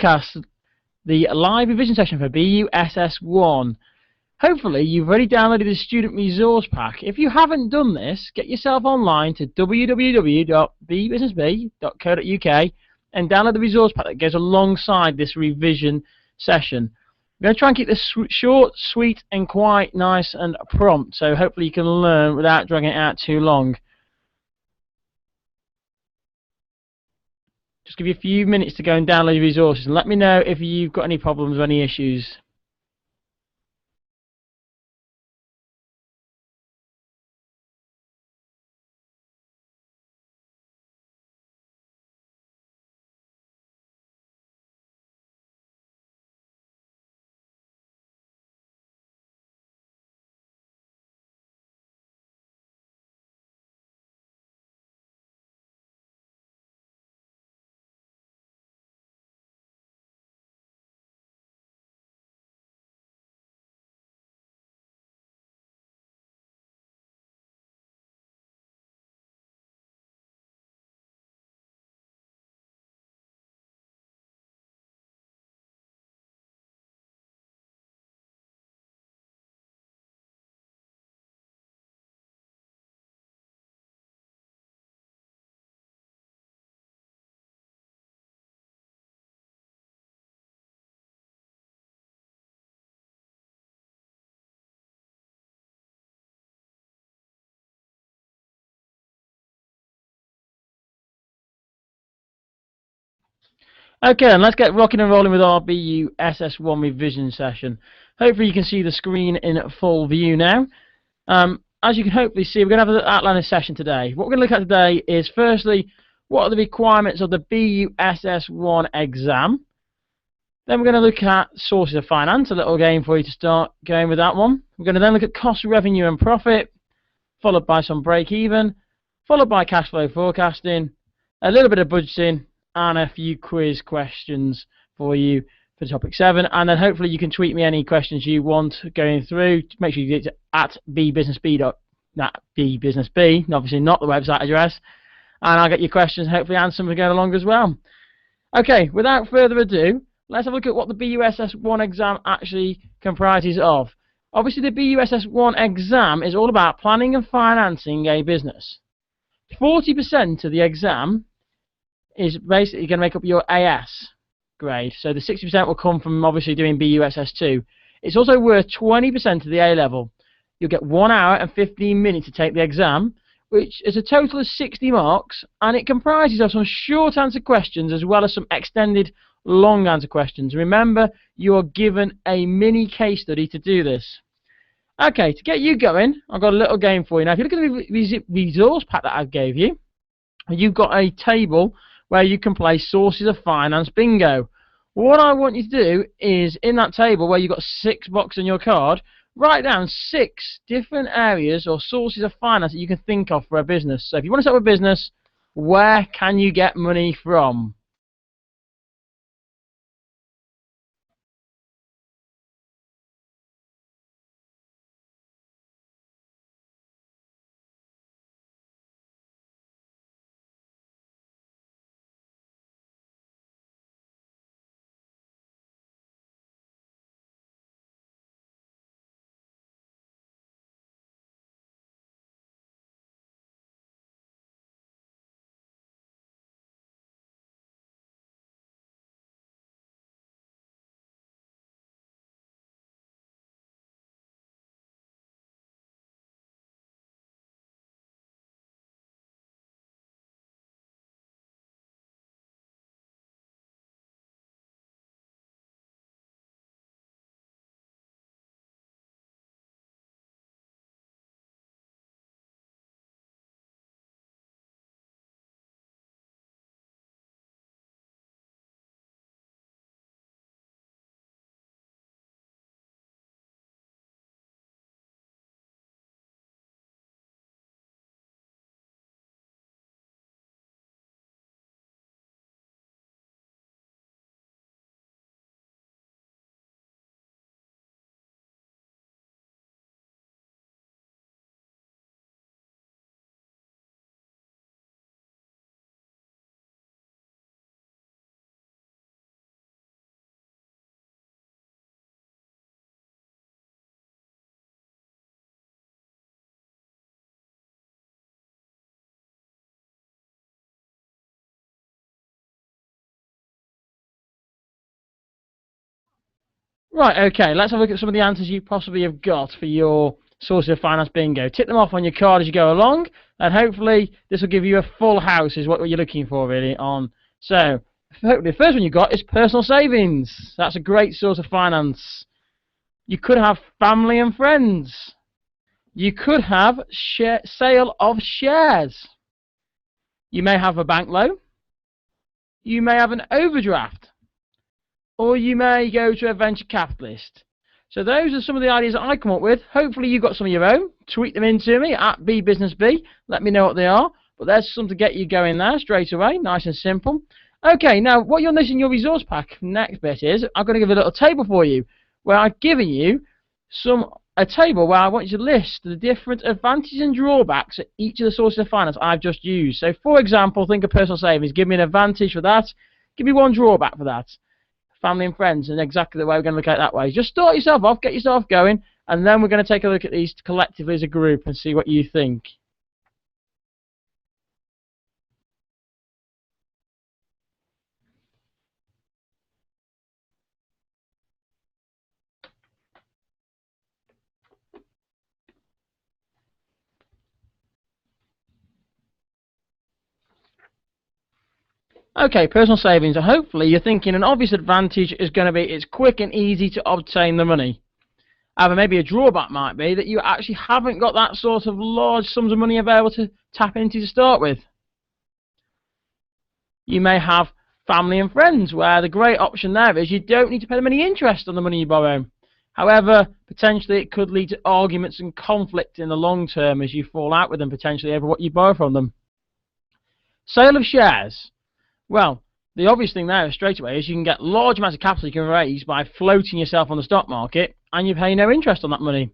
broadcast the live revision session for BUSS1. Hopefully you've already downloaded the student resource pack. If you haven't done this, get yourself online to www.bbusinessb.co.uk and download the resource pack that goes alongside this revision session. I'm going to try and keep this short, sweet and quite nice and prompt, so hopefully you can learn without dragging it out too long. Just give you a few minutes to go and download your resources and let me know if you've got any problems or any issues. Okay, and let's get rocking and rolling with our BUSS1 revision session. Hopefully you can see the screen in full view now. As you can hopefully see, we're going to have an outline session today. What we're going to look at today is, firstly, what are the requirements of the BUSS1 exam. Then we're going to look at sources of finance, a little game for you to start going with that one. We're going to then look at cost, revenue and profit, followed by some break even, followed by cash flow forecasting, a little bit of budgeting, and a few quiz questions for you for topic 7, and then hopefully you can tweet me any questions you want going through. Make sure you get it at bbusinessb, obviously not the website address, and I'll get your questions, hopefully answer them going along as well. Okay, without further ado, let's have a look at what the BUSS1 exam actually comprises of. Obviously the BUSS1 exam is all about planning and financing a business. 40% of the exam is basically going to make up your AS grade. So the 60% will come from obviously doing BUSS2. It's also worth 20% of the A level. You'll get 1 hour and 15 minutes to take the exam, which is a total of 60 marks, and it comprises of some short answer questions as well as some extended long answer questions. Remember, you are given a mini case study to do this. Okay, to get you going, I've got a little game for you. Now, if you look at the resource pack that I gave you, you've got a table where you can play sources of finance bingo. What I want you to do is, in that table where you've got 6 boxes on your card, write down 6 different areas or sources of finance that you can think of for a business. So if you want to start a business, where can you get money from? Right, okay, let's have a look at some of the answers you possibly have got for your source of finance bingo. Tick them off on your card as you go along, and hopefully this will give you a full house is what you're looking for really on. So, hopefully the first one you got is personal savings. That's a great source of finance. You could have family and friends. You could have sale of shares. You may have a bank loan. You may have an overdraft. Or you may go to a venture capitalist. So those are some of the ideas that I come up with. Hopefully you've got some of your own. Tweet them into me at BBusinessB. Let me know what they are. But there's some to get you going there straight away. Nice and simple. Okay, now what you'll notice in your resource pack next bit is I'm going to give a little table for you where I've given you a table where I want you to list the different advantages and drawbacks of each of the sources of finance I've just used. So for example, think of personal savings. Give me an advantage for that. Give me one drawback for that. Family and friends, and exactly the way we're going to look at it that way. Just start yourself off, get yourself going, and then we're going to take a look at these collectively as a group and see what you think. Okay, personal savings. Hopefully you're thinking an obvious advantage is going to be it's quick and easy to obtain the money. However, maybe a drawback might be that you actually haven't got that sort of large sums of money available to tap into to start with. You may have family and friends where the great option there is you don't need to pay them any interest on the money you borrow. However, potentially it could lead to arguments and conflict in the long term as you fall out with them potentially over what you borrow from them. Sale of shares. Well, the obvious thing there straight away is you can get large amounts of capital you can raise by floating yourself on the stock market and you pay no interest on that money.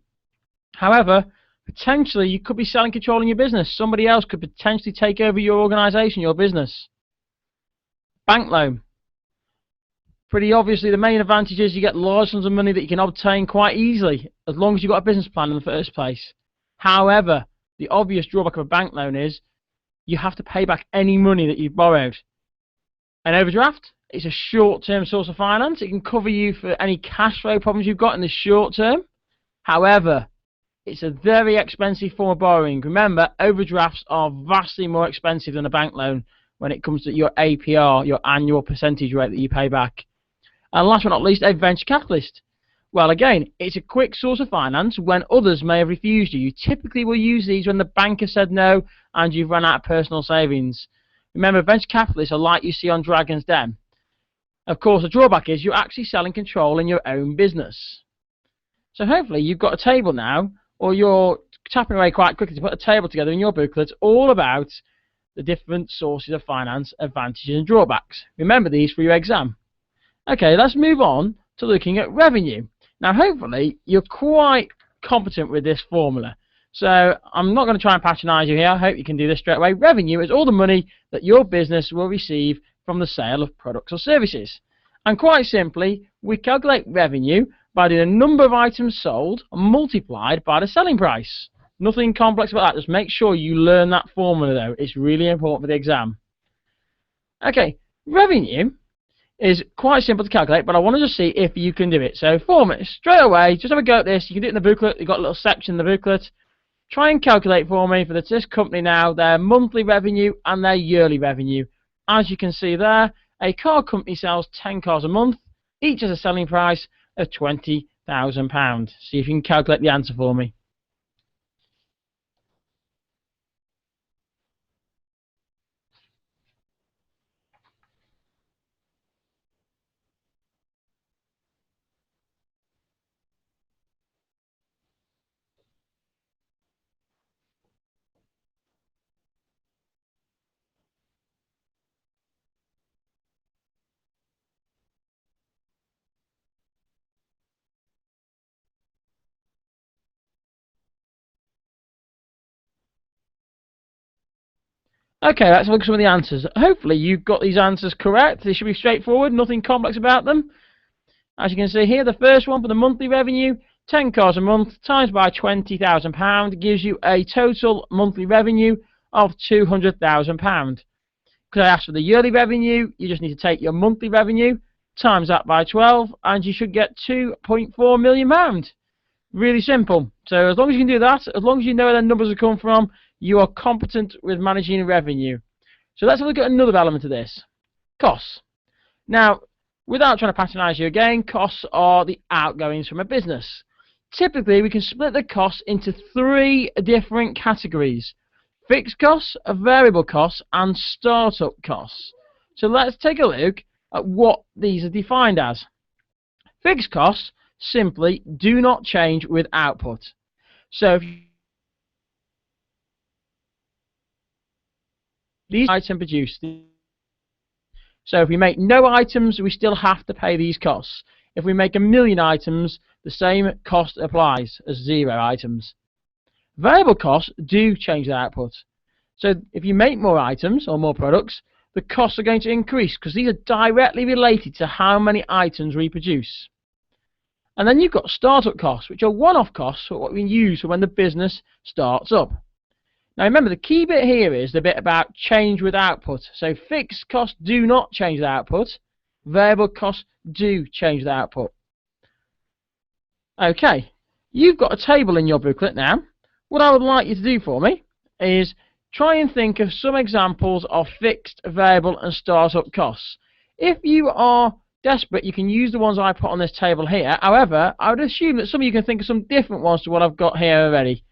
However, potentially you could be selling control in your business. Somebody else could potentially take over your organisation, your business. Bank loan. Pretty obviously the main advantage is you get large sums of money that you can obtain quite easily as long as you've got a business plan in the first place. However, the obvious drawback of a bank loan is you have to pay back any money that you've borrowed. An overdraft, it's a short-term source of finance. It can cover you for any cash flow problems you've got in the short term. However, it's a very expensive form of borrowing. Remember, overdrafts are vastly more expensive than a bank loan when it comes to your APR, your annual percentage rate that you pay back. And last but not least, a venture capitalist. Well, again, it's a quick source of finance when others may have refused you. You typically will use these when the bank has said no and you've run out of personal savings. Remember, venture capitalists are like you see on Dragon's Den. Of course, the drawback is you're actually selling control in your own business. So hopefully you've got a table now, or you're tapping away quite quickly to put a table together in your booklet all about the different sources of finance, advantages and drawbacks. Remember these for your exam. Okay, let's move on to looking at revenue. Now hopefully you're quite competent with this formula. So I'm not going to try and patronise you here. I hope you can do this straight away. Revenue is all the money that your business will receive from the sale of products or services. And quite simply, we calculate revenue by the number of items sold multiplied by the selling price. Nothing complex about that. Just make sure you learn that formula though. It's really important for the exam. Okay, revenue is quite simple to calculate, but I want to just see if you can do it. So formula, straight away, just have a go at this. You can do it in the booklet. You've got a little section in the booklet. Try and calculate for me for this company now their monthly revenue and their yearly revenue. As you can see there, a car company sells 10 cars a month. Each has a selling price of £20,000. See if you can calculate the answer for me. Okay, let's look at some of the answers. Hopefully you've got these answers correct. They should be straightforward, nothing complex about them. As you can see here, the first one for the monthly revenue, 10 cars a month times by £20,000 gives you a total monthly revenue of £200,000. Because I asked for the yearly revenue, you just need to take your monthly revenue times that by 12, and you should get £2.4 million. Really simple. So as long as you can do that, as long as you know where the numbers have come from, you are competent with managing revenue. So let's have a look at another element of this. Costs. Now, without trying to patronise you again, costs are the outgoings from a business. Typically, we can split the costs into 3 different categories: fixed costs, variable costs, and startup costs. So let's take a look at what these are defined as. Fixed costs simply do not change with output. So if these items produced, so if we make no items, we still have to pay these costs. If we make 1,000,000 items, the same cost applies as 0 items. Variable costs do change the output. So if you make more items or more products, the costs are going to increase because these are directly related to how many items we produce. And then you've got startup costs, which are one-off costs for what we use for when the business starts up. Now remember, the key bit here is the bit about change with output. So fixed costs do not change the output. Variable costs do change the output. Okay, you've got a table in your booklet now. What I would like you to do for me is try and think of some examples of fixed, variable and startup costs. If you are desperate, you can use the ones I put on this table here. However, I would assume that some of you can think of some different ones to what I've got here already.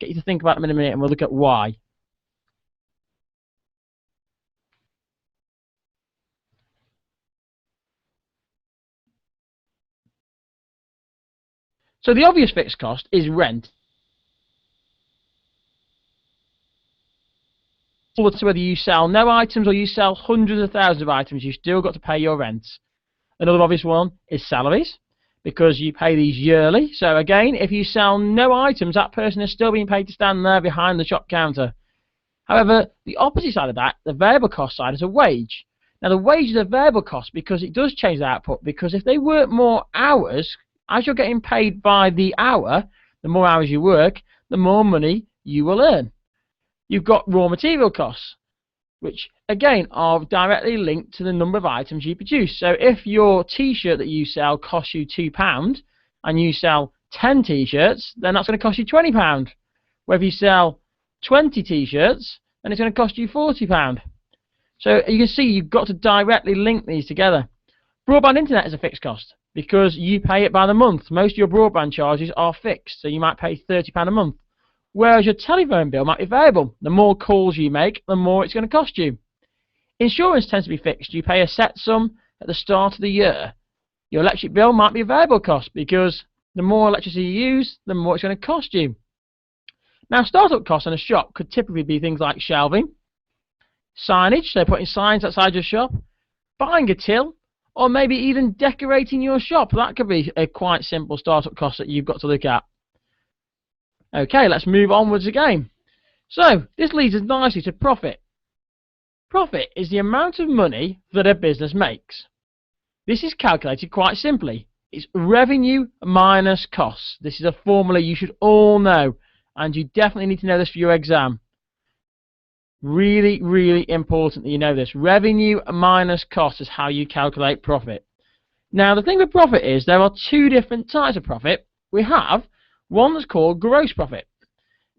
Get you to think about them in a minute and we'll look at why. So the obvious fixed cost is rent. Whether you sell no items or you sell hundreds of thousands of items, you've still got to pay your rent. Another obvious one is salaries, because you pay these yearly. So again, if you sell no items, that person is still being paid to stand there behind the shop counter. However, the opposite side of that, the variable cost side, is a wage. Now the wage is a variable cost because it does change the output, because if they work more hours, as you're getting paid by the hour, the more hours you work, the more money you will earn. You've got raw material costs, which again are directly linked to the number of items you produce. So if your t-shirt that you sell costs you £2 and you sell 10 t-shirts, then that's going to cost you £20. Where if you sell 20 t-shirts, then it's going to cost you £40. So you can see you've got to directly link these together. Broadband internet is a fixed cost because you pay it by the month. Most of your broadband charges are fixed, so you might pay £30 a month. Whereas your telephone bill might be variable. The more calls you make, the more it's going to cost you. Insurance tends to be fixed. You pay a set sum at the start of the year. Your electric bill might be a variable cost because the more electricity you use, the more it's going to cost you. Now, startup costs in a shop could typically be things like shelving, signage, so putting signs outside your shop, buying a till, or maybe even decorating your shop. That could be a quite simple startup cost that you've got to look at. Okay, let's move onwards again. So, this leads us nicely to profit. Profit is the amount of money that a business makes. This is calculated quite simply. It's revenue minus costs. This is a formula you should all know, and you definitely need to know this for your exam. Really, really important that you know this. Revenue minus costs is how you calculate profit. Now, the thing with profit is there are 2 different types of profit. We have one that's called gross profit.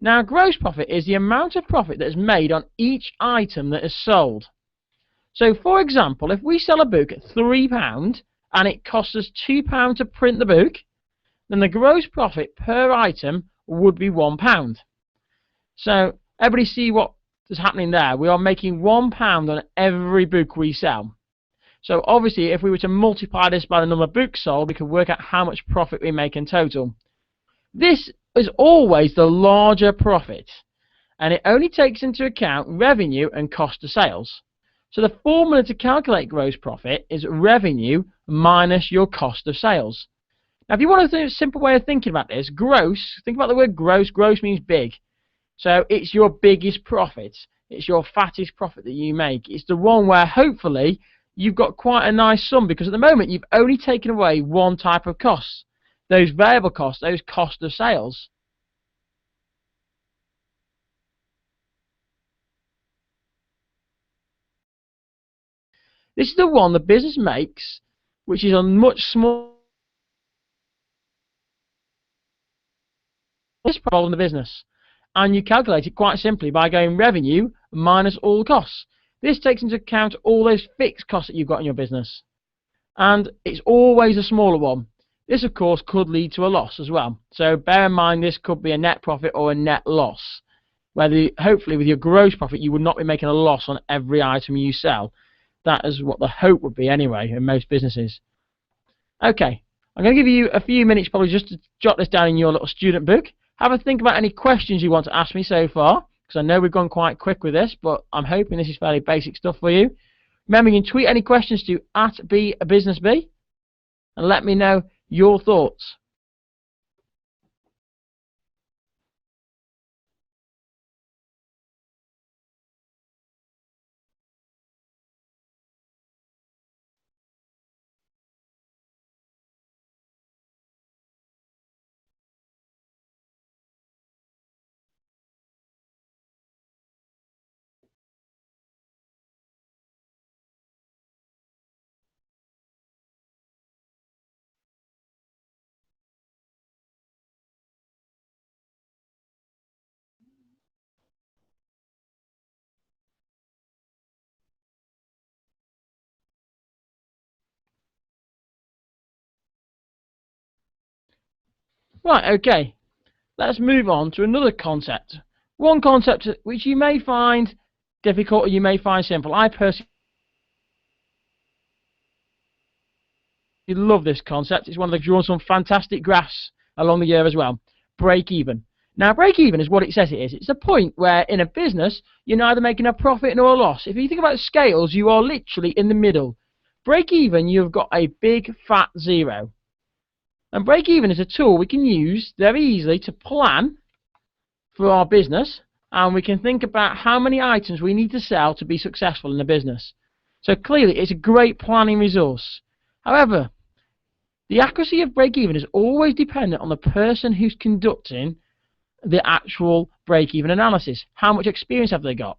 Now, gross profit is the amount of profit that is made on each item that is sold. So, for example, if we sell a book at £3 and it costs us £2 to print the book, then the gross profit per item would be £1. So, everybody see what is happening there? We are making £1 on every book we sell. So, obviously, if we were to multiply this by the number of books sold, we can work out how much profit we make in total. This is always the larger profit, and it only takes into account revenue and cost of sales. So the formula to calculate gross profit is revenue minus your cost of sales. Now, if you want a simple way of thinking about this, gross, think about the word gross. Gross means big. So it's your biggest profit. It's your fattest profit that you make. It's the one where hopefully you've got quite a nice sum, because at the moment you've only taken away one type of cost. Those variable costs, those cost of sales. This is the one the business makes which is a much smaller problem in the business. And you calculate it quite simply by going revenue minus all costs. This takes into account all those fixed costs that you've got in your business. And it's always a smaller one. This, of course, could lead to a loss as well. So bear in mind this could be a net profit or a net loss. Whether, hopefully, with your gross profit, you would not be making a loss on every item you sell. That is what the hope would be anyway in most businesses. Okay, I'm going to give you a few minutes probably just to jot this down in your little student book. Have a think about any questions you want to ask me so far, because I know we've gone quite quick with this, but I'm hoping this is fairly basic stuff for you. Remember, you can tweet any questions to @BeABusinessBee and let me know your thoughts. Right, okay. Let's move on to another concept. One concept which you may find difficult or you may find simple. I personally love this concept. It's one of the drawn some fantastic graphs along the year as well. Break even. Now, break even is what it says it is. It's a point where in a business you're neither making a profit nor a loss. If you think about scales, you are literally in the middle. Break even, you've got a big fat zero. And break even is a tool we can use very easily to plan for our business, and we can think about how many items we need to sell to be successful in the business. So clearly it's a great planning resource. However, the accuracy of break-even is always dependent on the person who's conducting the actual break-even analysis. How much experience have they got?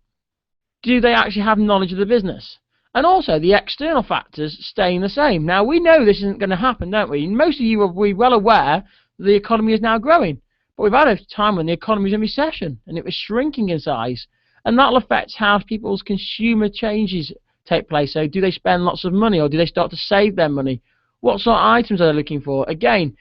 Do they actually have knowledge of the business? And also the external factors staying the same. Now we know this isn't going to happen, don't we? Most of you will be well aware that the economy is now growing. But we've had a time when the economy was in recession and it was shrinking in size. And that'll affect how people's consumer changes take place. So do they spend lots of money or do they start to save their money? What sort of items are they looking for? Again,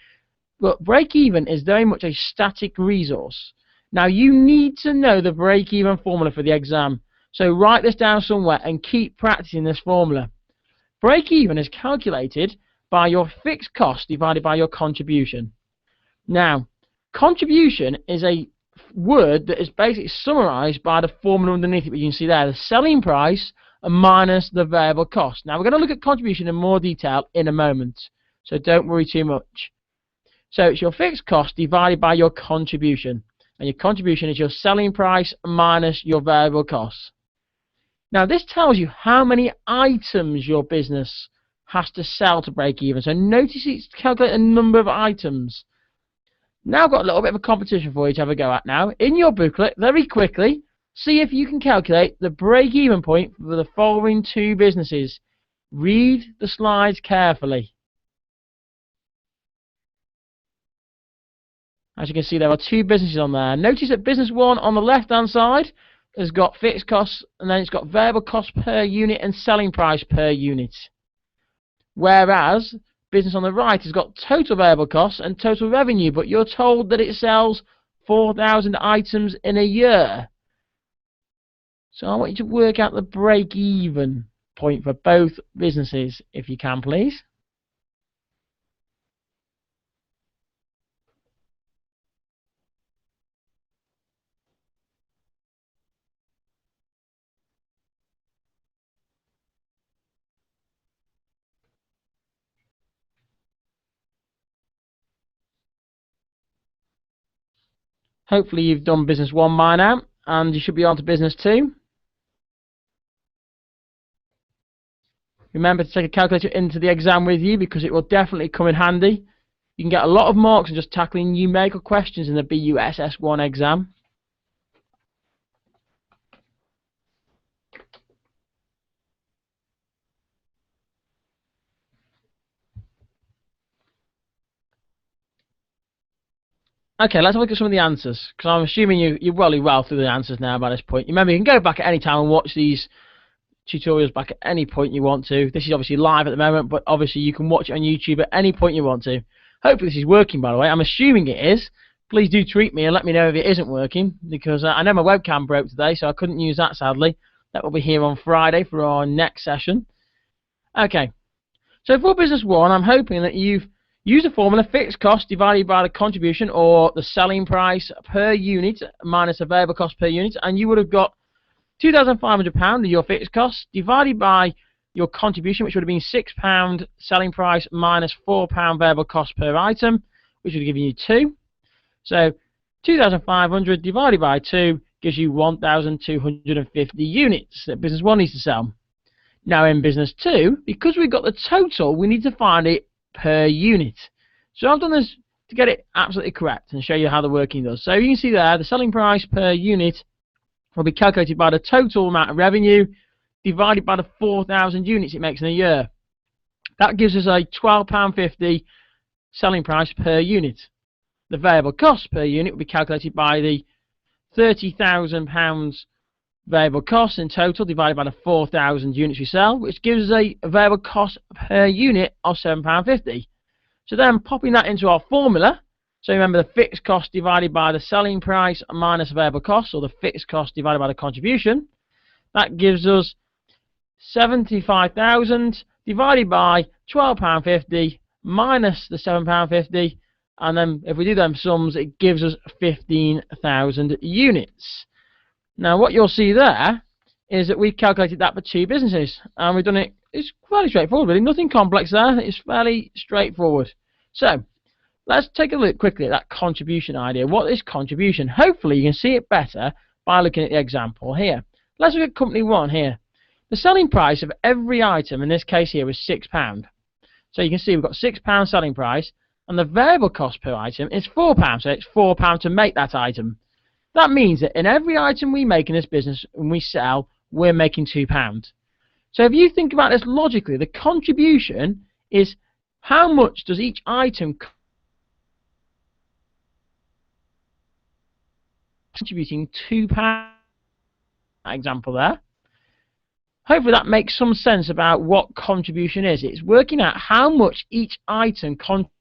but break-even is very much a static resource. Now you need to know the break-even formula for the exam. So write this down somewhere and keep practicing this formula. Break-even is calculated by your fixed cost divided by your contribution. Now, contribution is a word that is basically summarized by the formula underneath it, which you can see there, the selling price minus the variable cost. Now, we're going to look at contribution in more detail in a moment, so don't worry too much. So it's your fixed cost divided by your contribution, and your contribution is your selling price minus your variable costs. Now, this tells you how many items your business has to sell to break even. So notice it's calculating a number of items. Now I've got a little bit of a competition for you to have a go at now. In your booklet, very quickly, see if you can calculate the break-even point for the following two businesses. Read the slides carefully. As you can see, there are two businesses on there. Notice that business one on the left-hand side has got fixed costs, and then it's got variable cost per unit and selling price per unit. Whereas business on the right has got total variable costs and total revenue, but you're told that it sells 4,000 items in a year. So I want you to work out the break-even point for both businesses, if you can, please. Hopefully you've done business one by now, and you should be on to business two. Remember to take a calculator into the exam with you, because it will definitely come in handy. You can get a lot of marks in just tackling numerical questions in the BUSS1 exam. Okay, let's look at some of the answers, because I'm assuming you're well through the answers now by this point. Remember, you can go back at any time and watch these tutorials back at any point you want to. This is obviously live at the moment, but obviously you can watch it on YouTube at any point you want to. Hopefully this is working, by the way. I'm assuming it is. Please do tweet me and let me know if it isn't working, because I know my webcam broke today, so I couldn't use that, sadly. That will be here on Friday for our next session. Okay, so for business one, I'm hoping that you've used the formula fixed cost divided by the contribution, or the selling price per unit minus the variable cost per unit, and you would have got £2,500 your fixed cost divided by your contribution, which would have been £6 selling price minus £4 variable cost per item, which would have given you 2. So 2,500 divided by 2 gives you 1,250 units that business 1 needs to sell. Now in business 2, because we've got the total, we need to find it per unit. So I've done this to get it absolutely correct and show you how the working does. So you can see there, the selling price per unit will be calculated by the total amount of revenue divided by the 4,000 units it makes in a year. That gives us a £12.50 selling price per unit. The variable cost per unit will be calculated by the £30,000 variable cost in total divided by the 4,000 units we sell, which gives us a variable cost per unit of £7.50. So then popping that into our formula, so remember the fixed cost divided by the selling price minus the variable cost, or the fixed cost divided by the contribution, that gives us 75,000 divided by £12.50 minus the £7.50, and then if we do them sums, it gives us 15,000 units. Now what you'll see there is that we've calculated that for 2 businesses, and we've done it, it's fairly straightforward really, nothing complex there, it's fairly straightforward. So let's take a look quickly at that contribution idea. What is contribution? Hopefully you can see it better by looking at the example here. Let's look at company 1 here. The selling price of every item in this case here was £6. So you can see we've got £6 selling price, and the variable cost per item is £4, so it's £4 to make that item. That means that in every item we make in this business and we sell, we're making £2. So if you think about this logically, the contribution is how much does each item contributing £2 example there. Hopefully that makes some sense about what contribution is. It's working out how much each item contributes.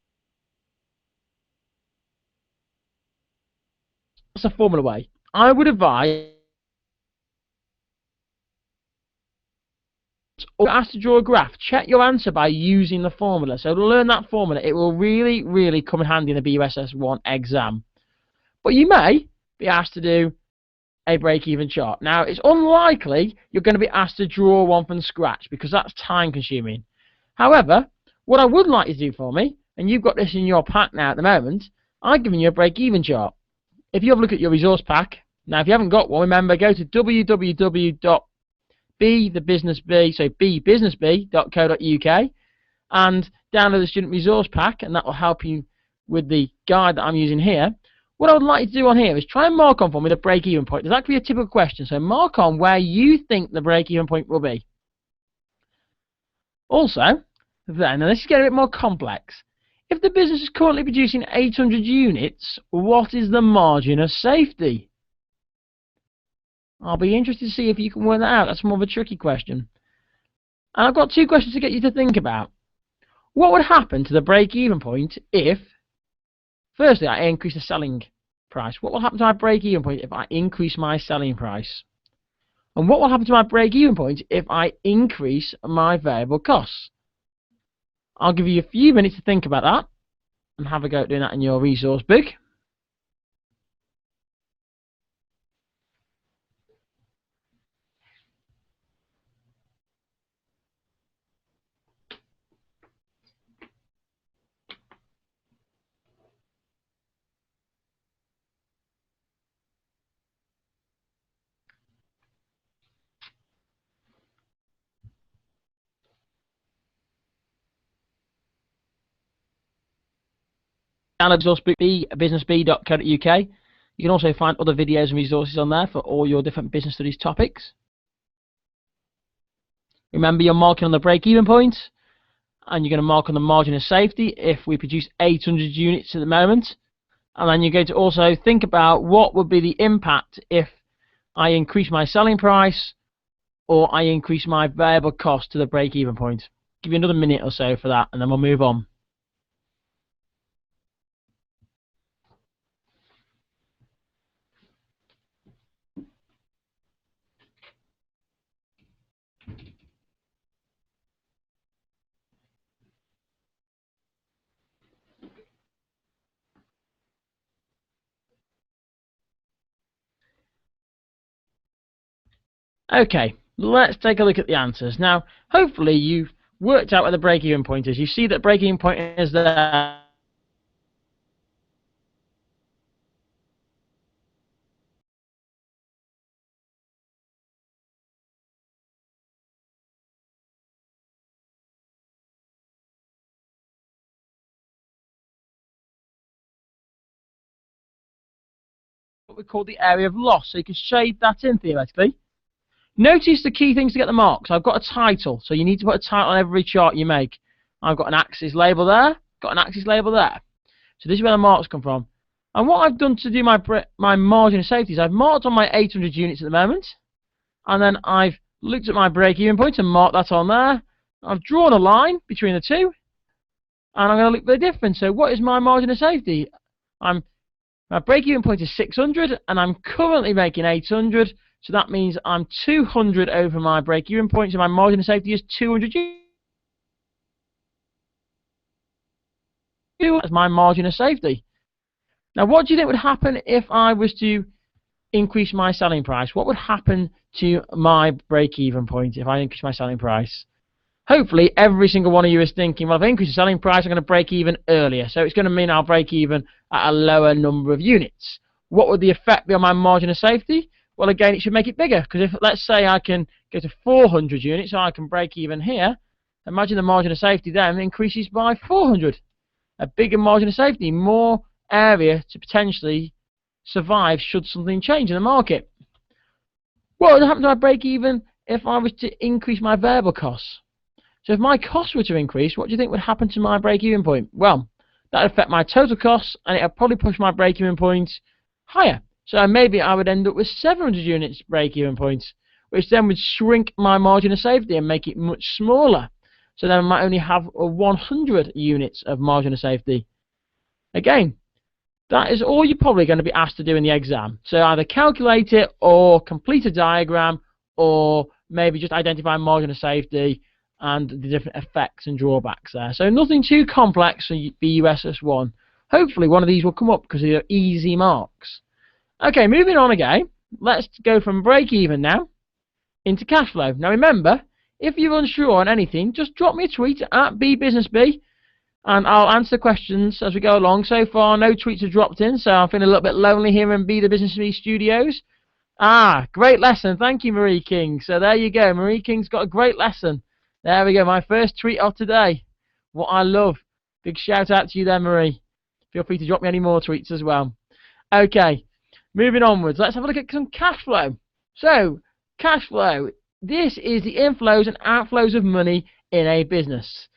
That's a formula way. I would advise or ask to draw a graph. Check your answer by using the formula. So to learn that formula, it will really come in handy in the BUSS1 exam. But you may be asked to do a break-even chart. Now, it's unlikely you're going to be asked to draw one from scratch because that's time-consuming. However, what I would like you to do for me, and you've got this in your pack now at the moment, I've given you a break-even chart. If you have a look at your resource pack, now if you haven't got one, remember, go to www.bbusinessb.co.uk and download the student resource pack, and that will help you with the guide that I'm using here. What I would like you to do on here is try and mark on for me the break-even point. That could be a typical question, so mark on where you think the break-even point will be. Also, then, and this is getting a bit more complex, if the business is currently producing 800 units, what is the margin of safety? I'll be interested to see if you can work that out. That's more of a tricky question. And I've got 2 questions to get you to think about. What would happen to the break-even point if, firstly, I increase the selling price? What will happen to my break-even point if I increase my selling price? And what will happen to my break-even point if I increase my variable costs? I'll give you a few minutes to think about that and have a go at doing that in your resource book. Download resource book businessb.co.uk. You can also find other videos and resources on there for all your different business studies topics. Remember, you're marking on the break-even point, and you're going to mark on the margin of safety if we produce 800 units at the moment, And then you're going to also think about what would be the impact if I increase my selling price or I increase my variable cost to the break-even point. Give you another minute or so for that, and then we'll move on. Okay, let's take a look at the answers. Now, hopefully you've worked out where the break-even point is. You see that break-even point is there. What we call the area of loss, so you can shade that in theoretically. Notice the key things to get the marks. I've got a title, so you need to put a title on every chart you make. I've got an axis label there, got an axis label there. So this is where the marks come from. And what I've done to do my margin of safety is I've marked on my 800 units at the moment, and then I've looked at my break-even point and marked that on there. I've drawn a line between the two, and I'm going to look for the difference. So what is my margin of safety? My break-even point is 600, and I'm currently making 800, so that means I'm 200 over my break-even point, so my margin of safety is 200. That's my margin of safety. Now, what do you think would happen if I was to increase my selling price? What would happen to my break-even point if I increase my selling price? Hopefully, every single one of you is thinking, well, if I increase the selling price, I'm going to break even earlier. So it's going to mean I'll break even at a lower number of units. What would the effect be on my margin of safety? Well, again, it should make it bigger. Because if, let's say, I can go to 400 units, so I can break even here. Imagine the margin of safety then increases by 400. A bigger margin of safety, more area to potentially survive should something change in the market. What would happen to my break even if I was to increase my variable costs? So if my costs were to increase, what do you think would happen to my break-even point? Well, that would affect my total costs, and it would probably push my break-even point higher. So maybe I would end up with 700 units break-even points, which then would shrink my margin of safety and make it much smaller. So then I might only have 100 units of margin of safety. Again, that is all you're probably going to be asked to do in the exam. So either calculate it or complete a diagram, or maybe just identify margin of safety and the different effects and drawbacks there. So nothing too complex for BUSS1. Hopefully one of these will come up because they're easy marks. Okay, moving on again. Let's go from break even now into cash flow. Now remember, if you're unsure on anything, just drop me a tweet at BBusinessB and I'll answer questions as we go along. So far, no tweets have dropped in, so I'm feeling a little bit lonely here in Be the Business Me Studios. Ah, great lesson. Thank you, Marie King. So there you go. Marie King's got a great lesson. There we go, my first tweet of today. What I love. Big shout out to you there, Marie. Feel free to drop me any more tweets as well. Okay, moving onwards. Let's have a look at some cash flow. So, cash flow. This is the inflows and outflows of money in a business.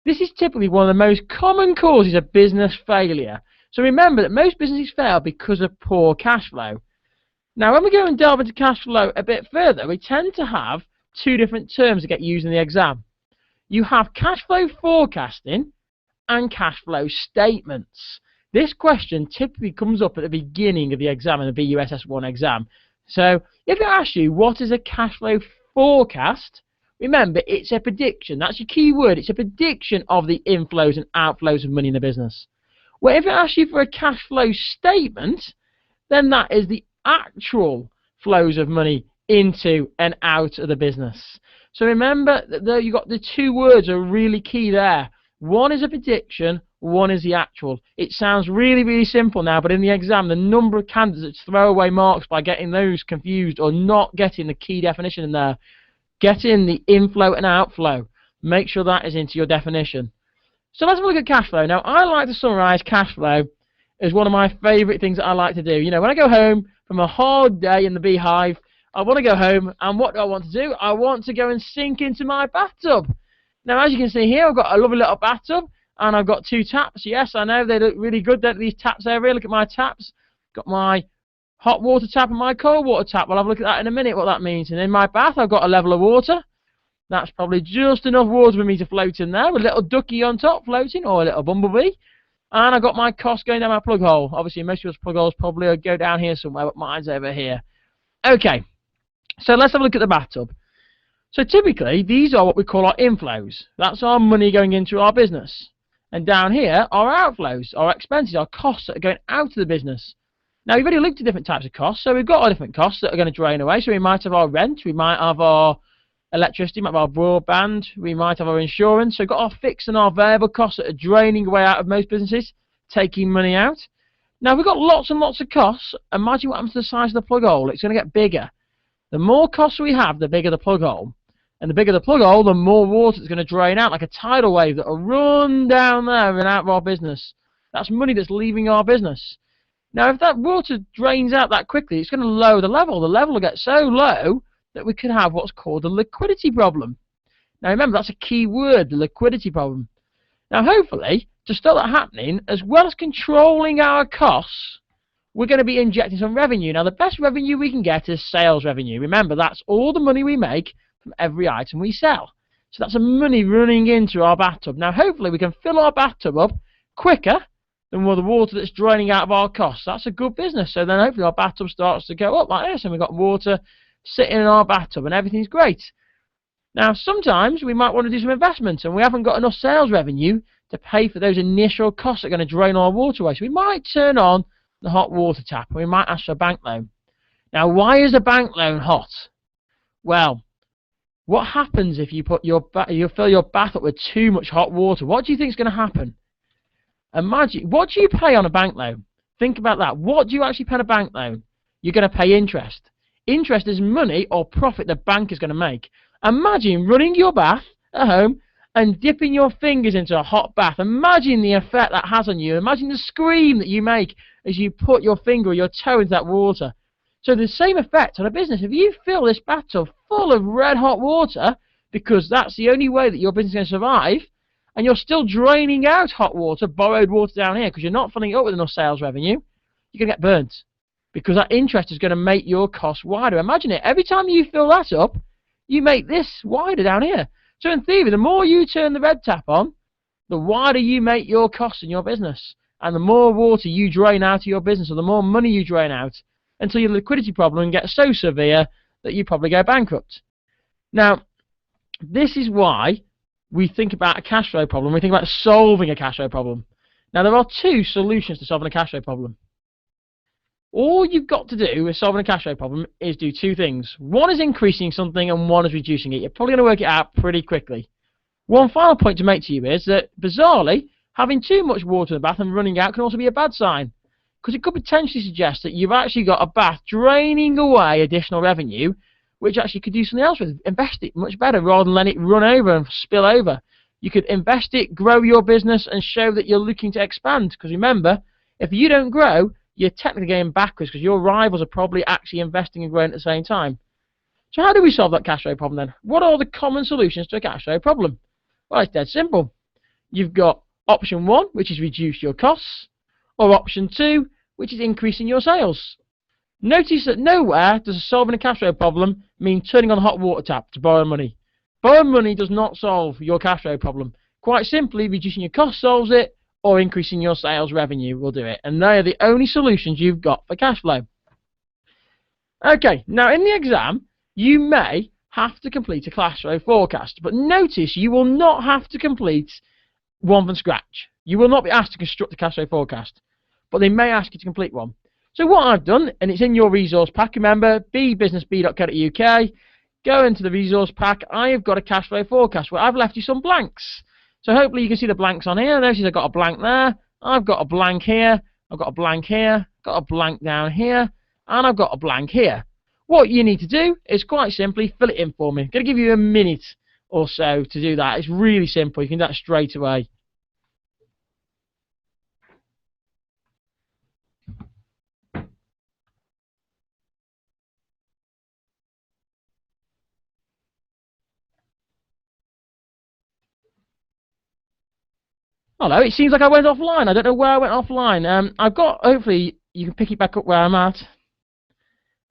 This is typically one of the most common causes of business failure. So remember that most businesses fail because of poor cash flow. Now, when we go and delve into cash flow a bit further, we tend to have two different terms that get used in the exam. You have cash flow forecasting and cash flow statements. This question typically comes up at the beginning of the exam, in the BUSS1 exam. So if it asks you what is a cash flow forecast, remember it's a prediction. That's your key word. It's a prediction of the inflows and outflows of money in the business. Well, if it asks you for a cash flow statement, then that is the actual flows of money into and out of the business. So remember that you've got the two words are really key there. One is a prediction, one is the actual. It sounds really, really simple now, but in the exam, the number of candidates throw away marks by getting those confused or not getting the key definition in there. Get in the inflow and outflow. Make sure that is into your definition. So let's have a look at cash flow. Now, I like to summarize cash flow as one of my favorite things that I like to do. You know, when I go home from a hard day in the beehive, I want to go home, and what do I want to do? I want to go and sink into my bathtub. Now, as you can see here, I've got a lovely little bathtub, And I've got 2 taps. Yes, I know they look really good, don't these taps over here? Look at my taps. Got my hot water tap and my cold water tap. We'll have a look at that in a minute, what that means. And in my bath, I've got a level of water. That's probably just enough water for me to float in there, with a little ducky on top floating, or a little bumblebee. And I've got my cost going down my plug hole. Obviously, most of your plug holes probably go down here somewhere, but mine's over here. Okay, so let's have a look at the bathtub. So typically, these are what we call our inflows. That's our money going into our business. And down here are our outflows, our expenses, our costs that are going out of the business. Now, we've already looked at different types of costs, so we've got our different costs that are going to drain away. So we might have our rent, we might have our electricity, we might have our broadband, we might have our insurance. So we've got our fixed and our variable costs that are draining away out of most businesses, taking money out. Now, we've got lots and lots of costs. Imagine what happens to the size of the plug hole. It's going to get bigger. The more costs we have, the bigger the plug hole. And the bigger the plug hole, the more water it's going to drain out, like a tidal wave that will run down there and out of our business. That's money that's leaving our business. Now, if that water drains out that quickly, it's going to lower the level. The level will get so low that we could have what's called a liquidity problem. Now, remember, that's a key word, the liquidity problem. Now, hopefully, to stop that happening, as well as controlling our costs, we're going to be injecting some revenue. Now, the best revenue we can get is sales revenue. Remember, that's all the money we make from every item we sell. So that's the money running into our bathtub. Now, hopefully, we can fill our bathtub up quicker than the water that's draining out of our costs. That's a good business. So then hopefully our bathtub starts to go up like this, and we've got water sitting in our bathtub, and everything's great. Now, sometimes we might want to do some investments, and we haven't got enough sales revenue to pay for those initial costs that are going to drain our water away. So we might turn on the hot water tap, and we might ask for a bank loan. Now, why is a bank loan hot? Well, what happens if you fill your bath up with too much hot water? What do you think is going to happen? Imagine, what do you pay on a bank loan? Think about that. What do you actually pay on a bank loan? You're going to pay interest. Interest is money or profit the bank is going to make. Imagine running your bath at home and dipping your fingers into a hot bath. Imagine the effect that has on you. Imagine the scream that you make as you put your finger or your toe into that water. So the same effect on a business. If you fill this bathtub full of red hot water, because that's the only way that your business is going to survive, and you're still draining out hot water, borrowed water down here, because you're not filling it up with enough sales revenue, you're going to get burnt. Because that interest is going to make your costs wider. Imagine it. Every time you fill that up, you make this wider down here. So in theory, the more you turn the red tap on, the wider you make your costs in your business. And the more water you drain out of your business, or the more money you drain out, until your liquidity problem gets so severe that you probably go bankrupt. Now, this is why we think about a cash flow problem. We think about solving a cash flow problem. Now, there are 2 solutions to solving a cash flow problem. All you've got to do with solving a cash flow problem is do 2 things. One is increasing something, and one is reducing it. You're probably going to work it out pretty quickly. One final point to make to you is that, bizarrely, having too much water in the bath and running out can also be a bad sign. Because it could potentially suggest that you've actually got a bath draining away additional revenue, which actually could do something else with. Invest it much better rather than let it run over and spill over. You could invest it, grow your business, and show that you're looking to expand. Because remember, if you don't grow, you're technically going backwards, because your rivals are probably actually investing and growing at the same time. So how do we solve that cash flow problem then? What are the common solutions to a cash flow problem? Well, it's dead simple. You've got option 1, which is reduce your costs, or option 2, which is increasing your sales. Notice that nowhere does solving a cash flow problem mean turning on a hot water tap to borrow money. Borrowing money does not solve your cash flow problem. Quite simply, reducing your cost solves it, or increasing your sales revenue will do it. And they are the only solutions you've got for cash flow. Okay, now in the exam, you may have to complete a cash flow forecast. But notice you will not have to complete one from scratch. You will not be asked to construct a cash flow forecast. But they may ask you to complete one. So what I've done, and it's in your resource pack, remember, bbusinessb.co.uk, go into the resource pack, I have got a cash flow forecast where I've left you some blanks. So hopefully you can see the blanks on here. Notice I've got a blank there, I've got a blank here, I've got a blank here, got a blank down here, and I've got a blank here. What you need to do is quite simply fill it in for me. I'm going to give you a minute or so to do that. It's really simple. You can do that straight away. Hello, it seems like I went offline. I don't know where I went offline. I've got, hopefully, you can pick it back up where I'm at.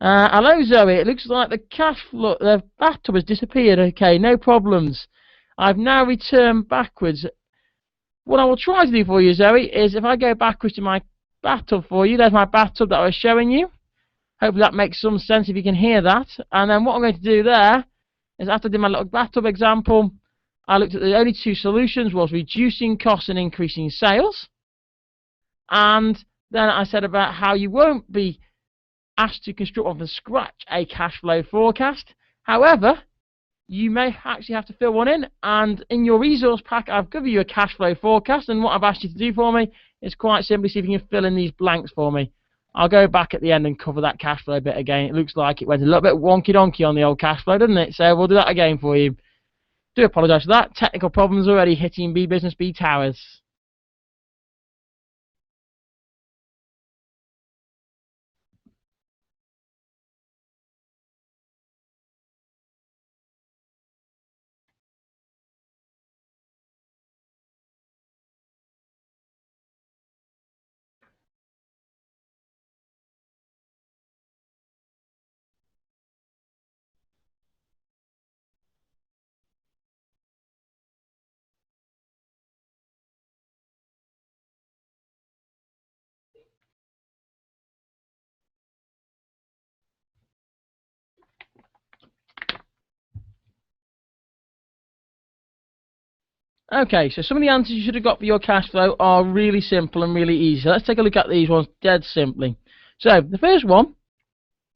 Hello, Zoe. It looks like the cash flow, the bathtub has disappeared. Okay, no problems. I've now returned backwards. What I will try to do for you, Zoe, is if I go backwards to my bathtub for you, there's my bathtub that I was showing you. Hopefully that makes some sense if you can hear that. And then what I'm going to do there is after I did my little bathtub example, I looked at the only two solutions was reducing costs and increasing sales. And then I said about how you won't be asked to construct one from scratch a cash flow forecast. However, you may actually have to fill one in, and in your resource pack I've given you a cash flow forecast, and what I've asked you to do for me is quite simply see if you can fill in these blanks for me. I'll go back at the end and cover that cash flow bit again. It looks like it went a little bit wonky donkey on the old cash flow, doesn't it? So we'll do that again for you. Do apologise for that. Technical problems already hitting B Business B Towers. Okay, so some of the answers you should have got for your cash flow are really simple and really easy. So let's take a look at these ones dead simply. So the first one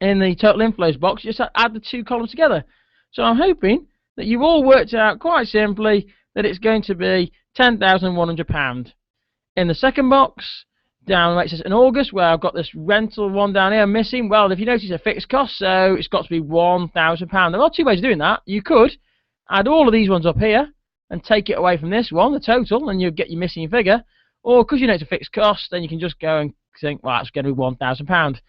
in the total inflows box, just add the two columns together. So I'm hoping that you've all worked out quite simply that it's going to be £10,100. In the second box, down where it says in August, where I've got this rental one down here missing, well, if you notice, a fixed cost, so it's got to be £1,000. There are two ways of doing that. You could add all of these ones up here and take it away from this one, the total, and you'll get your missing figure. Or because you know it's a fixed cost, then you can just go and think, well, it's going to be £1,000.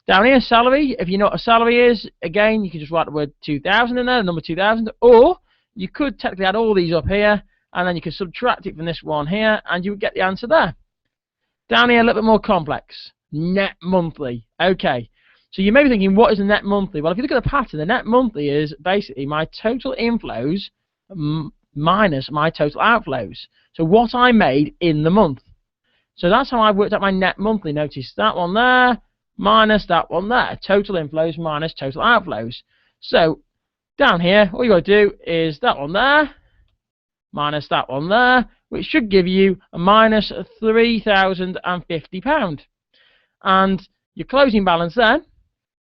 Down here, salary, if you know what a salary is, again, you can just write the word 2,000 in there, the number 2,000, or you could technically add all these up here, and then you can subtract it from this one here, and you would get the answer there. Down here, a little bit more complex. Net monthly. Okay, so you may be thinking, what is a net monthly? Well, if you look at the pattern, the net monthly is basically my total inflows minus my total outflows. So what I made in the month. So that's how I've worked out my net monthly. Notice that one there minus that one there. Total inflows minus total outflows. So down here, all you got to do is that one there minus that one there, which should give you a minus £3,050. And your closing balance then,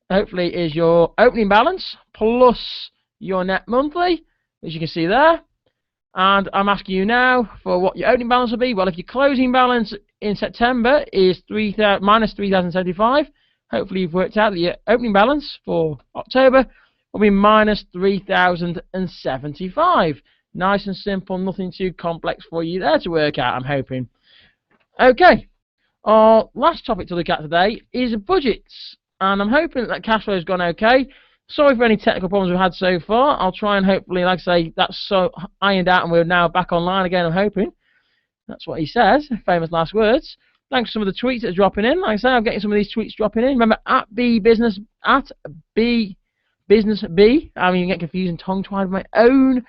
hopefully, is your opening balance plus your net monthly, as you can see there. And I'm asking you now for what your opening balance will be. Well, if your closing balance in September is minus 3,075, hopefully you've worked out that your opening balance for October will be minus 3,075. Nice and simple, nothing too complex for you there to work out, I'm hoping. Okay, our last topic to look at today is budgets. And I'm hoping that cash flow has gone okay. Sorry for any technical problems we've had so far. I'll try and hopefully, like I say, that's so ironed out and we're now back online again, I'm hoping. That's what he says, famous last words. Thanks for some of the tweets that are dropping in. Like I say, I'm getting some of these tweets dropping in. Remember, at B, I mean, get confused and tongue-tied with my own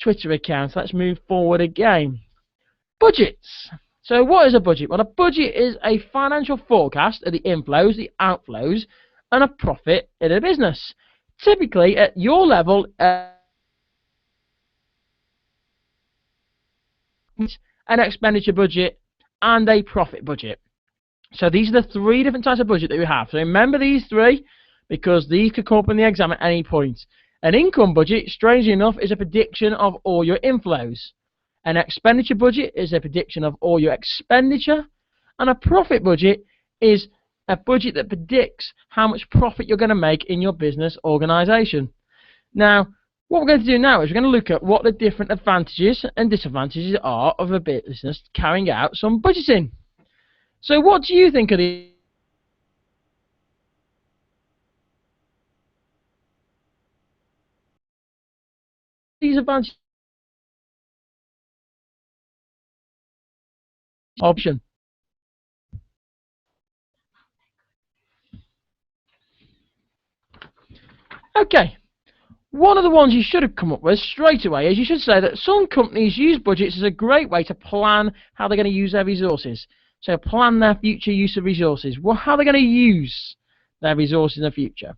Twitter account. So let's move forward again. Budgets. So what is a budget? Well, a budget is a financial forecast of the inflows, the outflows, and a profit in a business. Typically, at your level, an expenditure budget and a profit budget. So these are the three different types of budget that we have. So remember these three, because these could come up in the exam at any point. An income budget, strangely enough, is a prediction of all your inflows. An expenditure budget is a prediction of all your expenditure. And a profit budget is a budget that predicts how much profit you're going to make in your business organization. Now, what we're going to do now is we're going to look at what the different advantages and disadvantages are of a business carrying out some budgeting. So what do you think of these advantages option. Okay, one of the ones you should have come up with straight away is you should say that some companies use budgets as a great way to plan how they're going to use their resources. So plan their future use of resources. Well, how are they going to use their resources in the future?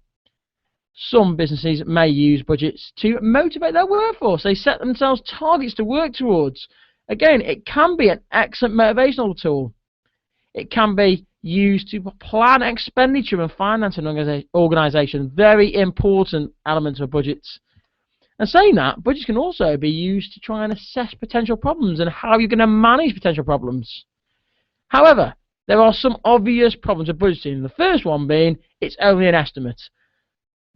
Some businesses may use budgets to motivate their workforce. They set themselves targets to work towards. Again, it can be an excellent motivational tool. It can be used to plan expenditure and finance an organisation. Very important elements of budgets. And saying that, budgets can also be used to try and assess potential problems and how you're going to manage potential problems. However, there are some obvious problems with budgeting. The first one being it's only an estimate.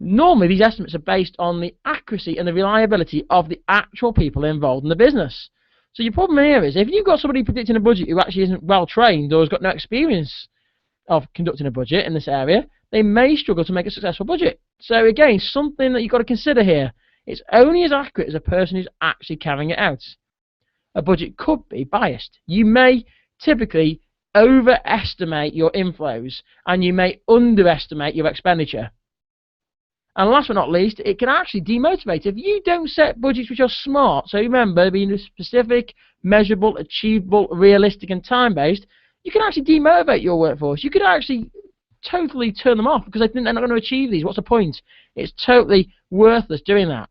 Normally, these estimates are based on the accuracy and the reliability of the actual people involved in the business. So your problem here is if you've got somebody predicting a budget who actually isn't well trained or has got no experience of conducting a budget in this area, they may struggle to make a successful budget. So again, something that you've got to consider here. It's only as accurate as a person who's actually carrying it out. A budget could be biased. You may typically overestimate your inflows and you may underestimate your expenditure. And last but not least, it can actually demotivate. If you don't set budgets which are smart, so remember, being specific, measurable, achievable, realistic and time-based, you can actually demotivate your workforce. You could actually totally turn them off because they think they're not going to achieve these. What's the point? It's totally worthless doing that.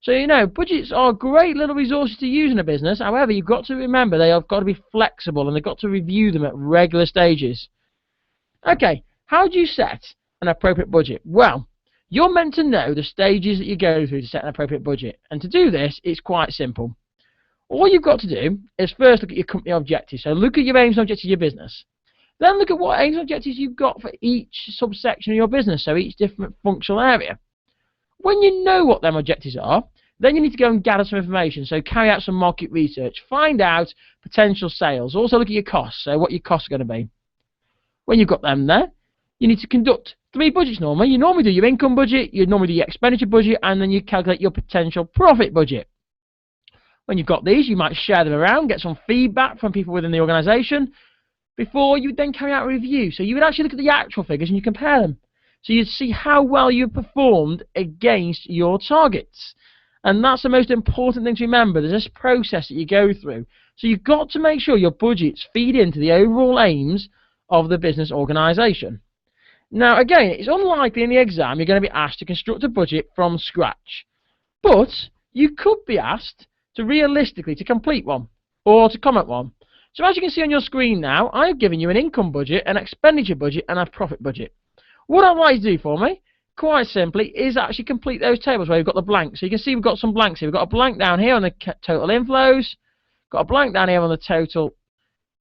So, you know, budgets are great little resources to use in a business. However, you've got to remember they have got to be flexible and they've got to review them at regular stages. Okay, how do you set an appropriate budget? Well, you're meant to know the stages that you go through to set an appropriate budget. And to do this, it's quite simple. All you've got to do is first look at your company objectives. So look at your aims and objectives of your business. Then look at what aims and objectives you've got for each subsection of your business, so each different functional area. When you know what them objectives are, then you need to go and gather some information. So carry out some market research. Find out potential sales. Also look at your costs, so what your costs are going to be. When you've got them there, you need to conduct 3 budgets normally. You normally do your income budget, you normally do your expenditure budget, and then you calculate your potential profit budget. When you've got these, you might share them around, get some feedback from people within the organisation before you then carry out a review. So you would actually look at the actual figures and you compare them. So you'd see how well you performed against your targets. And that's the most important thing to remember. There's this process that you go through. So you've got to make sure your budgets feed into the overall aims of the business organisation. Now, again, it's unlikely in the exam you're going to be asked to construct a budget from scratch. But you could be asked to realistically to complete one or to comment one. So as you can see on your screen now, I've given you an income budget, an expenditure budget and a profit budget. What I'd like you to do for me, quite simply, is actually complete those tables where you've got the blanks. So you can see we've got some blanks here. We've got a blank down here on the total inflows, got a blank down here on the total,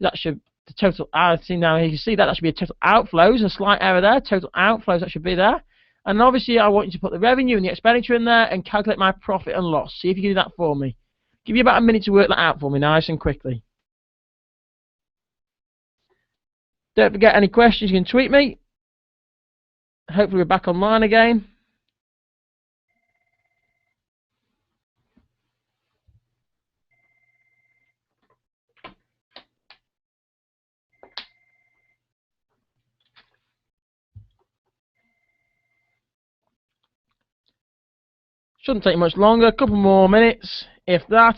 that should, the total, see now you can see that should be a total outflows, a slight error there, total outflows, that should be there. And obviously I want you to put the revenue and the expenditure in there and calculate my profit and loss. See if you can do that for me. Give you about a minute to work that out for me nice and quickly. Don't forget, any questions you can tweet me. Hopefully we're back online again. Shouldn't take much longer, a couple more minutes, if that.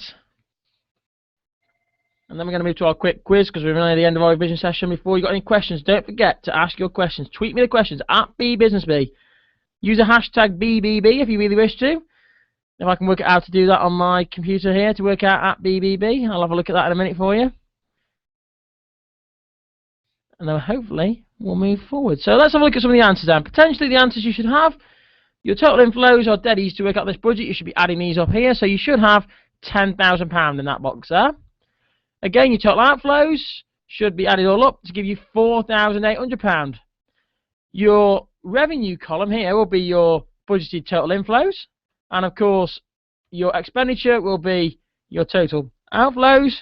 And then we're going to move to our quick quiz because we're running at the end of our revision session. Before you got any questions, don't forget to ask your questions. Tweet me the questions at BBusinessB. Use the hashtag BBB if you really wish to. If I can work out how to do that on my computer here to work out at BBB, I'll have a look at that in a minute for you. And then hopefully we'll move forward. So let's have a look at some of the answers then. Potentially the answers you should have. Your total inflows are dead easy to work out this budget. You should be adding these up here. So you should have £10,000 in that box there. Again, your total outflows should be added all up to give you £4,800. Your revenue column here will be your budgeted total inflows. And of course, your expenditure will be your total outflows,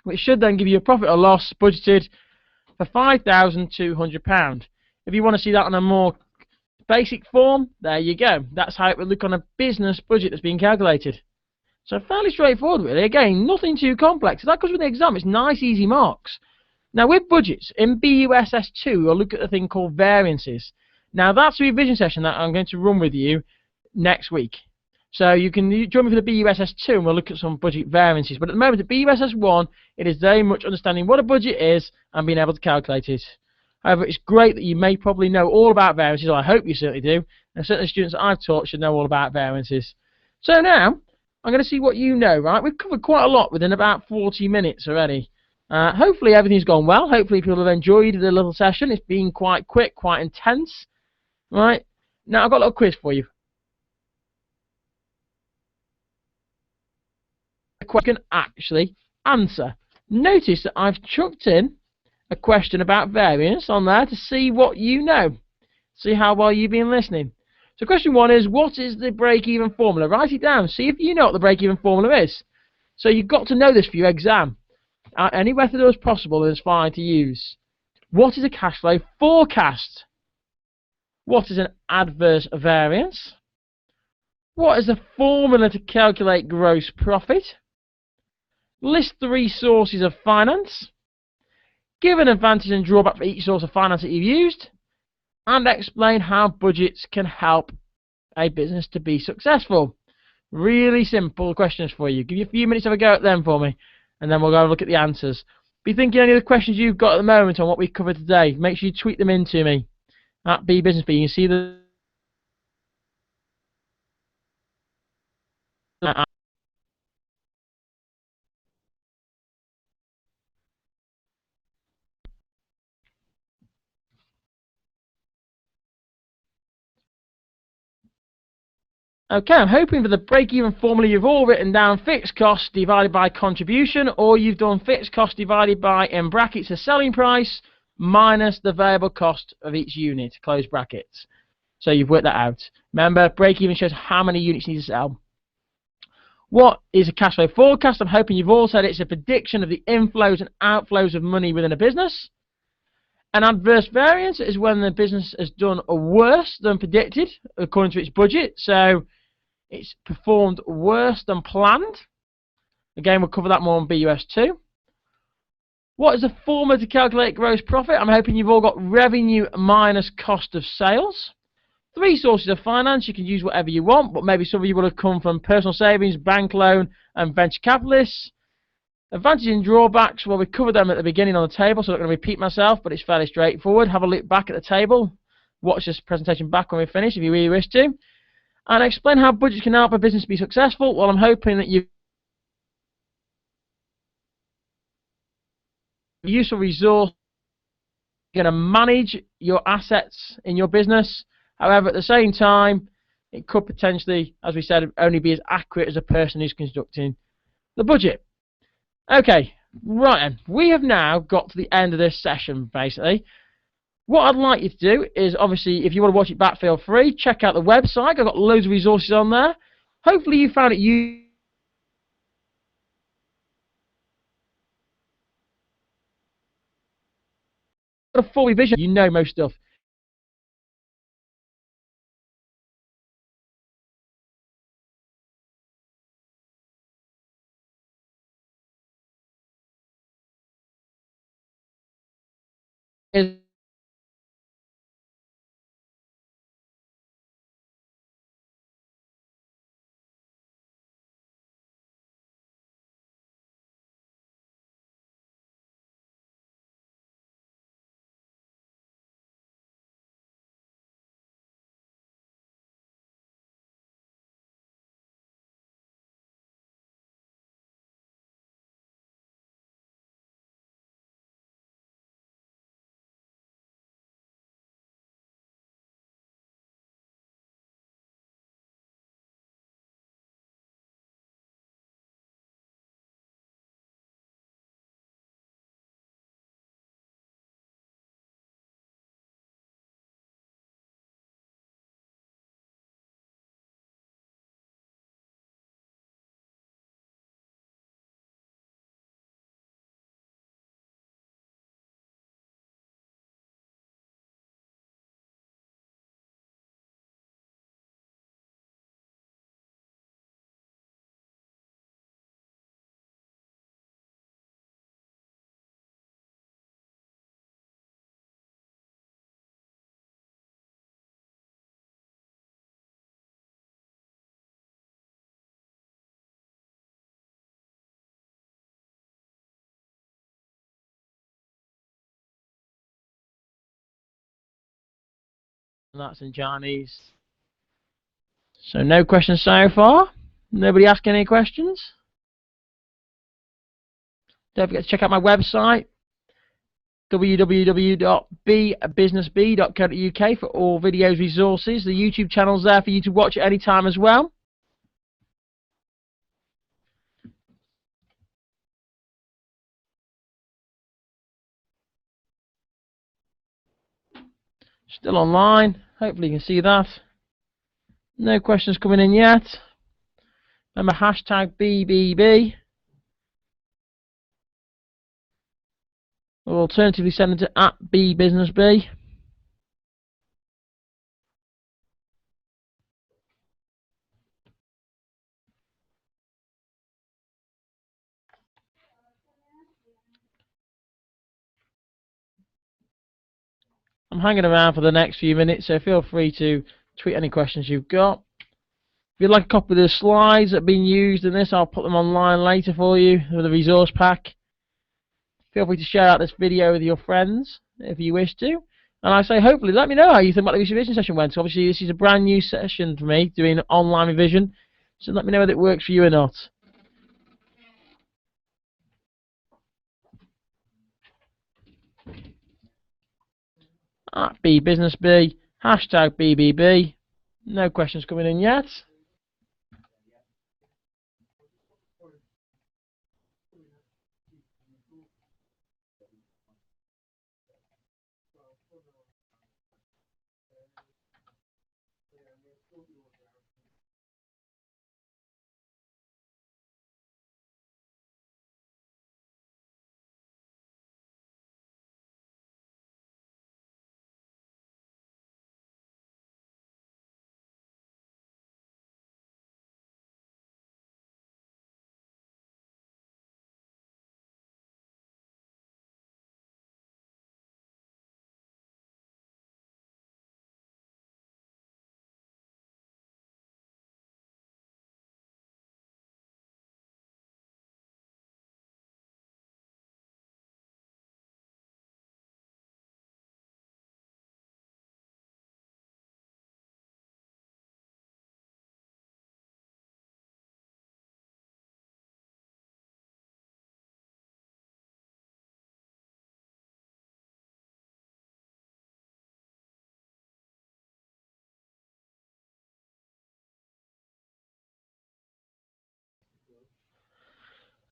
which should then give you a profit or loss budgeted for £5,200. If you want to see that on a more basic form, there you go. That's how it would look on a business budget that's being calculated. So fairly straightforward really. Again, nothing too complex. That goes with the exam. It's nice, easy marks. Now with budgets, in BUSS2, we'll look at a thing called variances. Now that's a revision session that I'm going to run with you next week. So you can join me for the BUSS2 and we'll look at some budget variances. But at the moment, at BUSS1, it is very much understanding what a budget is and being able to calculate it. However, it's great that you may probably know all about variances, or I hope you certainly do. And certainly students that I've taught should know all about variances. So now, I'm going to see what you know, right? We've covered quite a lot within about 40 minutes already. Hopefully everything's gone well. Hopefully people have enjoyed the little session. It's been quite quick, quite intense. Right? Now I've got a little quiz for you. A question you can actually answer. Notice that I've chucked in a question about variance on there to see what you know. See how well you've been listening. So question 1 is, what is the break-even formula? Write it down. See if you know what the break-even formula is. So you've got to know this for your exam. Any method as possible is fine to use. What is a cash flow forecast? What is an adverse variance? What is the formula to calculate gross profit? List 3 sources of finance. Give an advantage and drawback for each source of finance that you've used. And explain how budgets can help a business to be successful. Really simple questions for you. Give you a few minutes to have a go at them for me, and then we'll go and look at the answers. Be thinking any of the questions you've got at the moment on what we've covered today. Make sure you tweet them in to me at BBusinessB. You can see the Okay, I'm hoping for the break-even formula you've all written down fixed cost divided by contribution, or you've done fixed cost divided by, in brackets, the selling price minus the variable cost of each unit, close brackets. So you've worked that out. Remember, break-even shows how many units you need to sell. What is a cash flow forecast? I'm hoping you've all said it's a prediction of the inflows and outflows of money within a business. An adverse variance is when the business has done worse than predicted according to its budget. So it's performed worse than planned. Again, we'll cover that more on BUS2. What is the formula to calculate gross profit? I'm hoping you've all got revenue minus cost of sales. 3 sources of finance. You can use whatever you want, but maybe some of you will have come from personal savings, bank loan, and venture capitalists. Advantages and drawbacks, well, we covered them at the beginning on the table, so I'm not going to repeat myself, but it's fairly straightforward. Have a look back at the table. Watch this presentation back when we finish if you really wish to. And explain how budgets can help a business be successful. Well, I'm hoping that you've useful resource. You're going to manage your assets in your business. However, at the same time, it could potentially, as we said, only be as accurate as a person who's conducting the budget. Okay, right then. We have now got to the end of this session, basically. What I'd like you to do is, obviously, if you want to watch it back, feel free. Check out the website. I've got loads of resources on there. Hopefully you found it useful. A full revision, you know most stuff. Is And that's in Chinese. So no questions so far. Nobody asking any questions. Don't forget to check out my website, www.bbusinessb.co.uk, for all videos, resources. The YouTube channel's there for you to watch at any time as well. Still online. Hopefully you can see that. No questions coming in yet. Remember, hashtag BBB. Or alternatively send them to @bbusinessb. I'm hanging around for the next few minutes, so feel free to tweet any questions you've got. If you'd like a copy of the slides that have been used in this, I'll put them online later for you with a resource pack. Feel free to share out this video with your friends if you wish to. And I say, hopefully, let me know how you think about the revision session went. So obviously, this is a brand new session for me, doing online revision. So let me know whether it works for you or not. @bbusinessb, hashtag BBB. No questions coming in yet.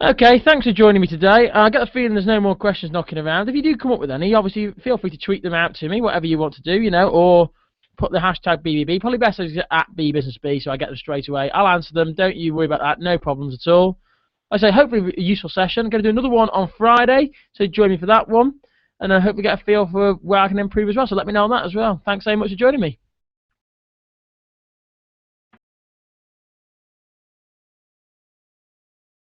Okay, thanks for joining me today. I get the feeling there's no more questions knocking around. If you do come up with any, obviously feel free to tweet them out to me, whatever you want to do, you know, or put the hashtag BBB. Probably best is @bbusinessb, so I get them straight away. I'll answer them. Don't you worry about that. No problems at all. I say, hopefully a useful session. I'm going to do another one on Friday, so join me for that one. And I hope we get a feel for where I can improve as well. So let me know on that as well. Thanks so much for joining me.